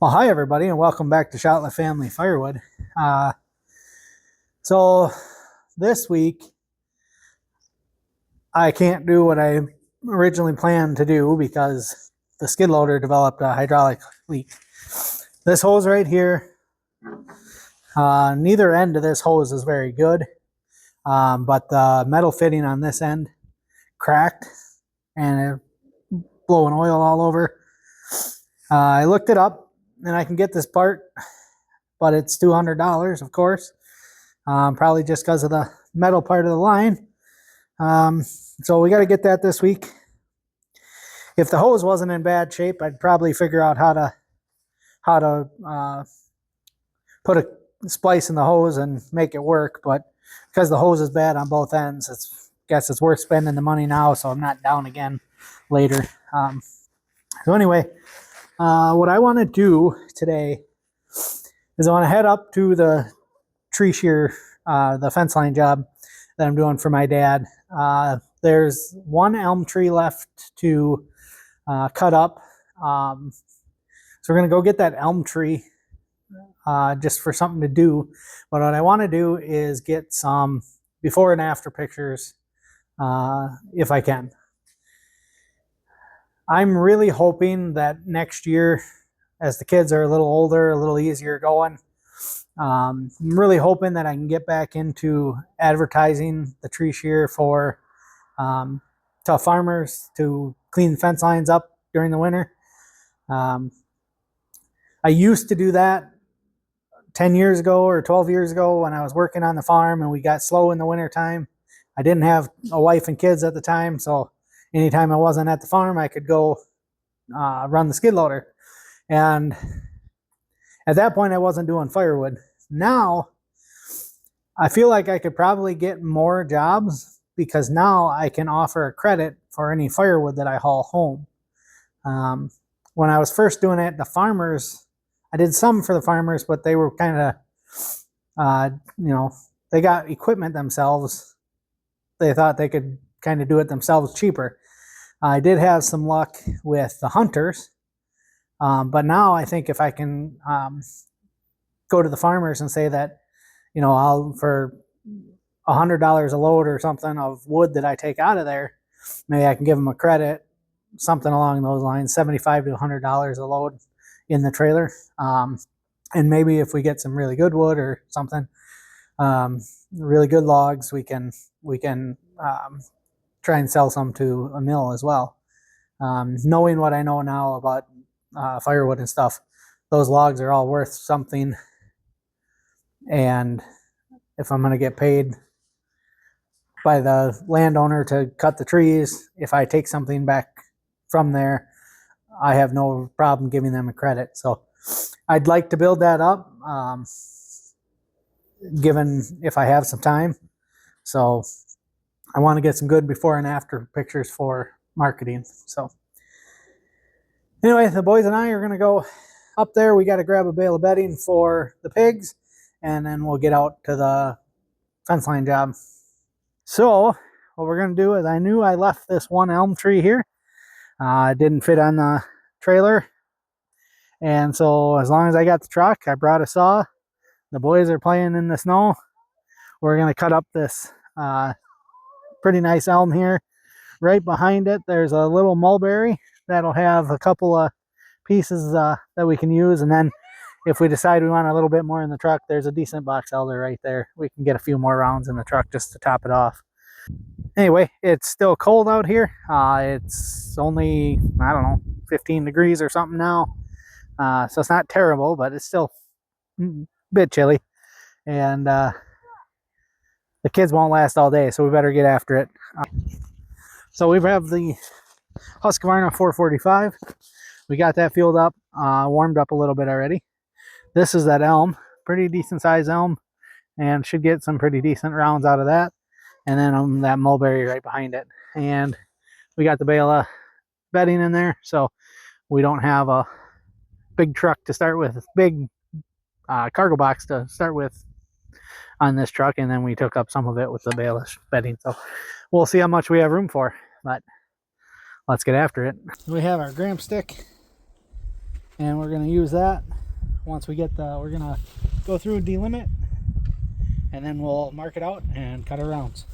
Well, hi everybody, and welcome back to Shotlet Family Firewood. So this week I can't do what I originally planned to do because the skid loader developed a hydraulic leak. This hose right here, neither end of this hose is very good, but the metal fitting on this end cracked and it blowing oil all over. I looked it up and I can get this part, but it's $200, of course, probably just because of the metal part of the line. So we got to get that this week. If the hose wasn't in bad shape, I'd probably figure out how to put a splice in the hose and make it work. But because the hose is bad on both ends, guess it's worth spending the money now, so I'm not down again later. So anyway, what I want to do today is I want to head up to the tree shear, the fence line job that I'm doing for my dad. There's one elm tree left to cut up. So we're going to go get that elm tree just for something to do. But what I want to do is get some before and after pictures if I can. I'm really hoping that next year, as the kids are a little older, a little easier going, I'm really hoping that I can get back into advertising the tree shear to farmers to clean fence lines up during the winter. I used to do that 10 years ago or 12 years ago when I was working on the farm and we got slow in the winter time. I didn't have a wife and kids at the time, so anytime I wasn't at the farm, I could go run the skid loader. And at that point, I wasn't doing firewood. Now, I feel like I could probably get more jobs because now I can offer a credit for any firewood that I haul home. When I was first doing it, the farmers, I did some for the farmers, but they were kind of, they got equipment themselves. They thought they could kind of do it themselves cheaper. I did have some luck with the hunters, but now I think if I can go to the farmers and say that, I'll for $100 a load or something of wood that I take out of there, maybe I can give them a credit, something along those lines, $75 to $100 a load in the trailer. And maybe if we get some really good wood or something, really good logs, we can try and sell some to a mill as well. Knowing what I know now about firewood and stuff, those logs are all worth something. And if I'm going to get paid by the landowner to cut the trees, if I take something back from there, I have no problem giving them a credit. So I'd like to build that up, given if I have some time. So I want to get some good before and after pictures for marketing. So anyway, the boys and I are going to go up there. We got to grab a bale of bedding for the pigs, and then we'll get out to the fence line job. So what we're going to do is, I knew I left this one elm tree here. It didn't fit on the trailer. And so as long as I got the truck, I brought a saw. The boys are playing in the snow. We're going to cut up this pretty nice elm here. Right behind it, there's a little mulberry that'll have a couple of pieces that we can use. And then if we decide we want a little bit more in the truck, there's a decent box elder right there. We can get a few more rounds in the truck just to top it off. Anyway, it's still cold out here. It's only, I don't know, 15 degrees or something now. So it's not terrible, but it's still a bit chilly. And the kids won't last all day, so we better get after it. So we have the Husqvarna 445. We got that fueled up, warmed up a little bit already. This is that elm, pretty decent size elm, and should get some pretty decent rounds out of that. And then that mulberry right behind it. And we got the bale of bedding in there, so we don't have a big truck to start with, big cargo box to start with on this truck. And then we took up some of it with the bale of bedding. So we'll see how much we have room for, but let's get after it. We have our gram stick, and we're going to use that once we get we're gonna go through and delimit, and then we'll mark it out and cut our rounds.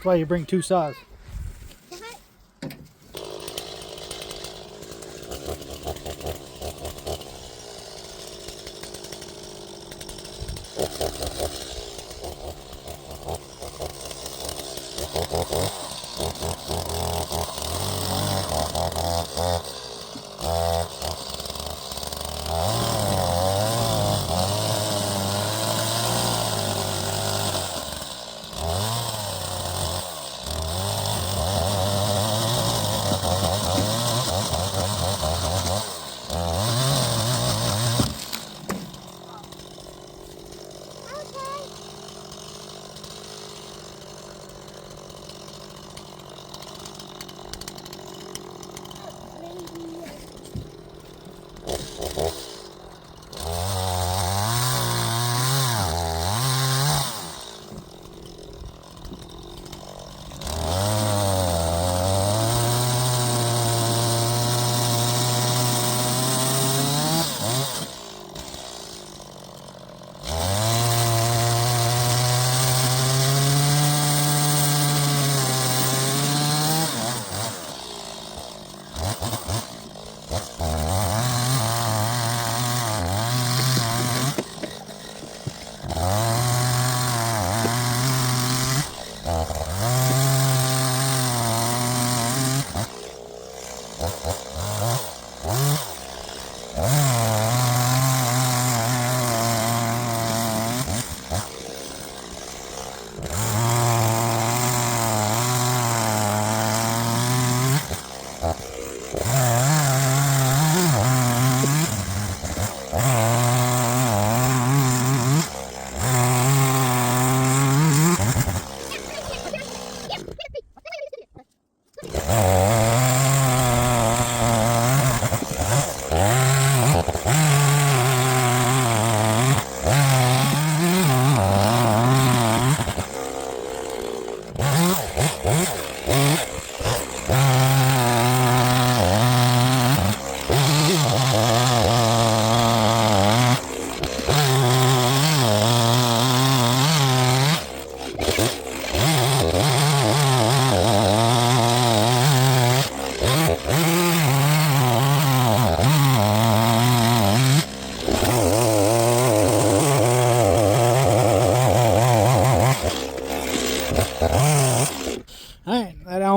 That's why you bring two saws.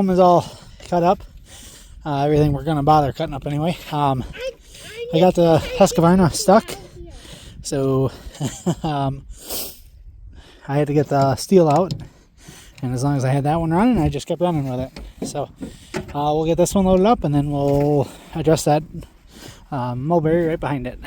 bottom is all cut up. Everything we're gonna bother cutting up anyway. I got the Husqvarna stuck, so I had to get the steel out, and as long as I had that one running, I just kept running with it. So we'll get this one loaded up, and then we'll address that mulberry right behind it.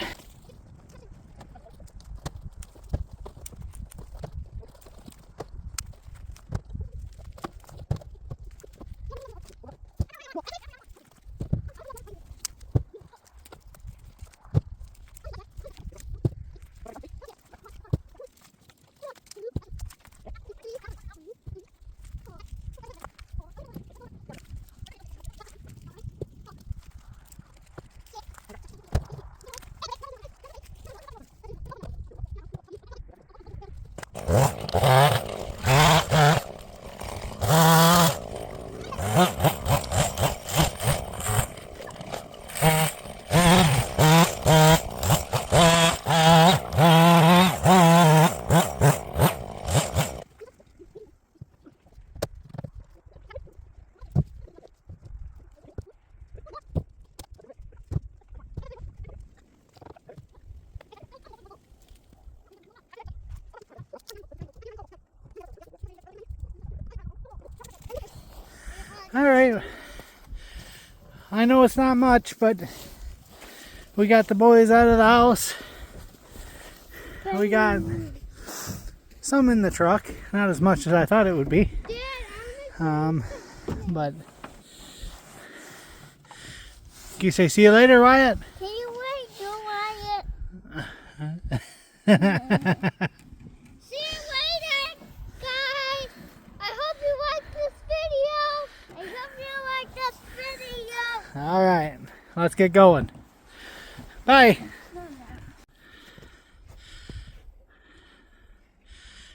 All right, I know it's not much, but we got the boys out of the house. We got some in the truck, not as much as I thought it would be. But can you say see you later, Wyatt? See you later, Wyatt. See you later, guys. I hope you like this video. I hope you like this video. All right, let's get going. Bye.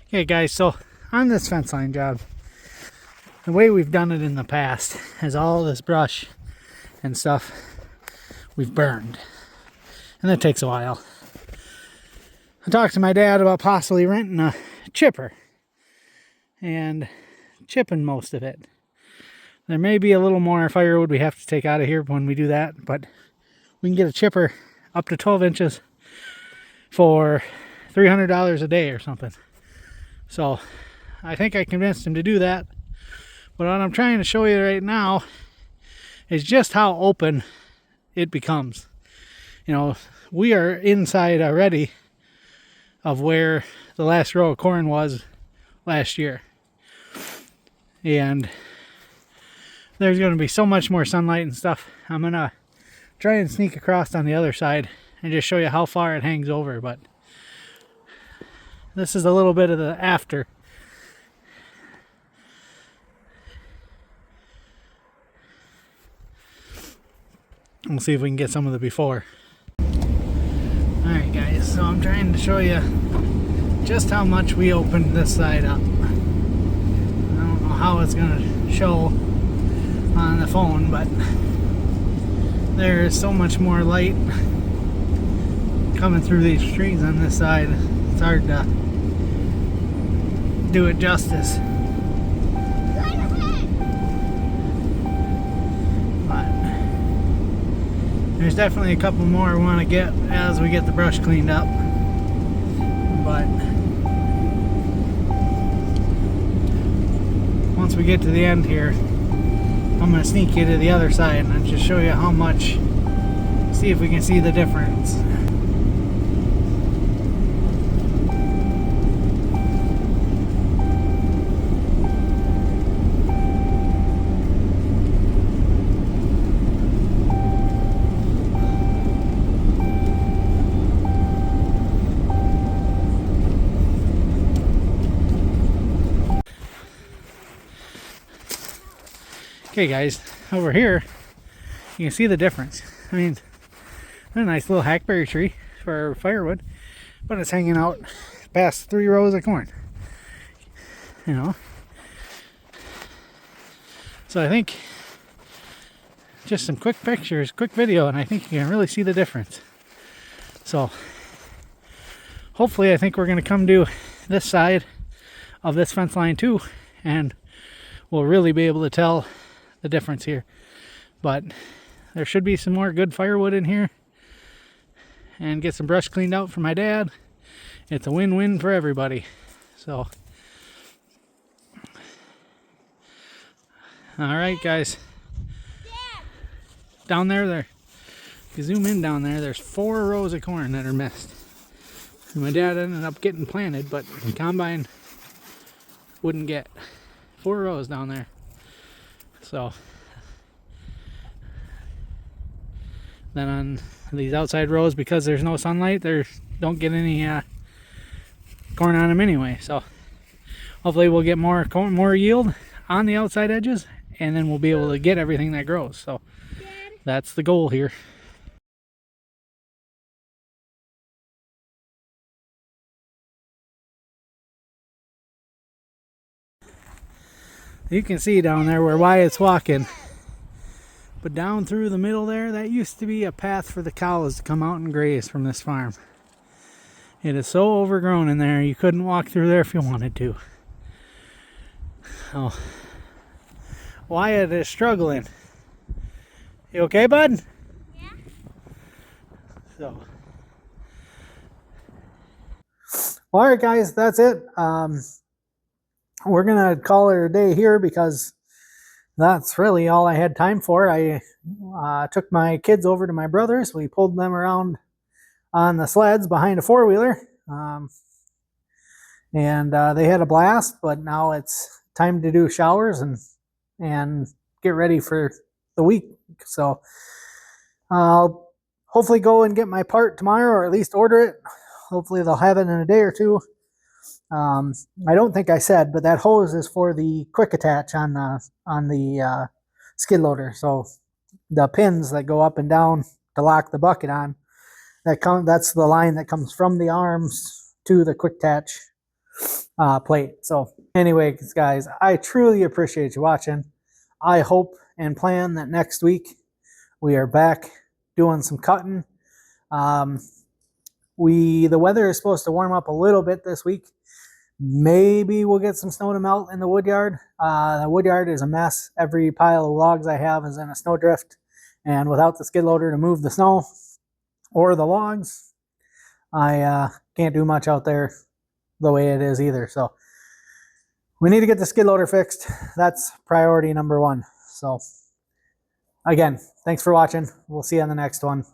Okay, guys, so on this fence line job, the way we've done it in the past is all this brush and stuff we've burned, and that takes a while. I talked to my dad about possibly renting a chipper and chipping most of it. There may be a little more firewood we have to take out of here when we do that, but we can get a chipper up to 12 inches for $300 a day or something. So I think I convinced him to do that. But what I'm trying to show you right now is just how open it becomes. You know, we are inside already of where the last row of corn was last year. And there's going to be so much more sunlight and stuff. I'm going to try and sneak across on the other side and just show you how far it hangs over. But this is a little bit of the after. We'll see if we can get some of the before. Alright guys, so I'm trying to show you just how much we opened this side up. I don't know how it's going to show on the phone, but there is so much more light coming through these trees on this side. It's hard to do it justice. There's definitely a couple more we want to get as we get the brush cleaned up. But once we get to the end here, I'm going to sneak you to the other side and just show you how much, see if we can see the difference. Okay guys, over here you can see the difference. I mean, a nice little hackberry tree for firewood, but it's hanging out past 3 rows of corn, you know. So I think just some quick pictures, quick video, and I think you can really see the difference. So hopefully I think we're going to come to this side of this fence line too, and we'll really be able to tell the difference here. But there should be some more good firewood in here, and get some brush cleaned out for my dad. It's a win-win for everybody. So, all right, guys. Down there, if you zoom in down there, there's 4 rows of corn that are missed. And my dad ended up getting planted, but the combine wouldn't get 4 rows down there. So then on these outside rows, because there's no sunlight, don't get any corn on them anyway. So hopefully we'll get more yield on the outside edges, and then we'll be able to get everything that grows. So that's the goal here. You can see down there where Wyatt's walking, but down through the middle there, that used to be a path for the cows to come out and graze from this farm. It is so overgrown in there, you couldn't walk through there if you wanted to. Oh, Wyatt is struggling. You okay, bud? Yeah. So, all right, guys, that's it. We're gonna call it a day here because that's really all I had time for. I took my kids over to my brother's. We pulled them around on the sleds behind a 4-wheeler, and they had a blast. But now it's time to do showers and get ready for the week. So I'll hopefully go and get my part tomorrow, or at least order it. Hopefully they'll have it in a day or two. I don't think I said, but that hose is for the quick attach on the skid loader. So the pins that go up and down to lock the bucket on, that's the line that comes from the arms to the quick attach plate. So anyway, guys, I truly appreciate you watching. I hope and plan that next week we are back doing some cutting. The weather is supposed to warm up a little bit this week. Maybe we'll get some snow to melt in the wood yard. The wood yard is a mess. Every pile of logs I have is in a snowdrift, and without the skid loader to move the snow or the logs, I can't do much out there the way it is either. So we need to get the skid loader fixed. That's priority number 1. So again, thanks for watching. We'll see you on the next one.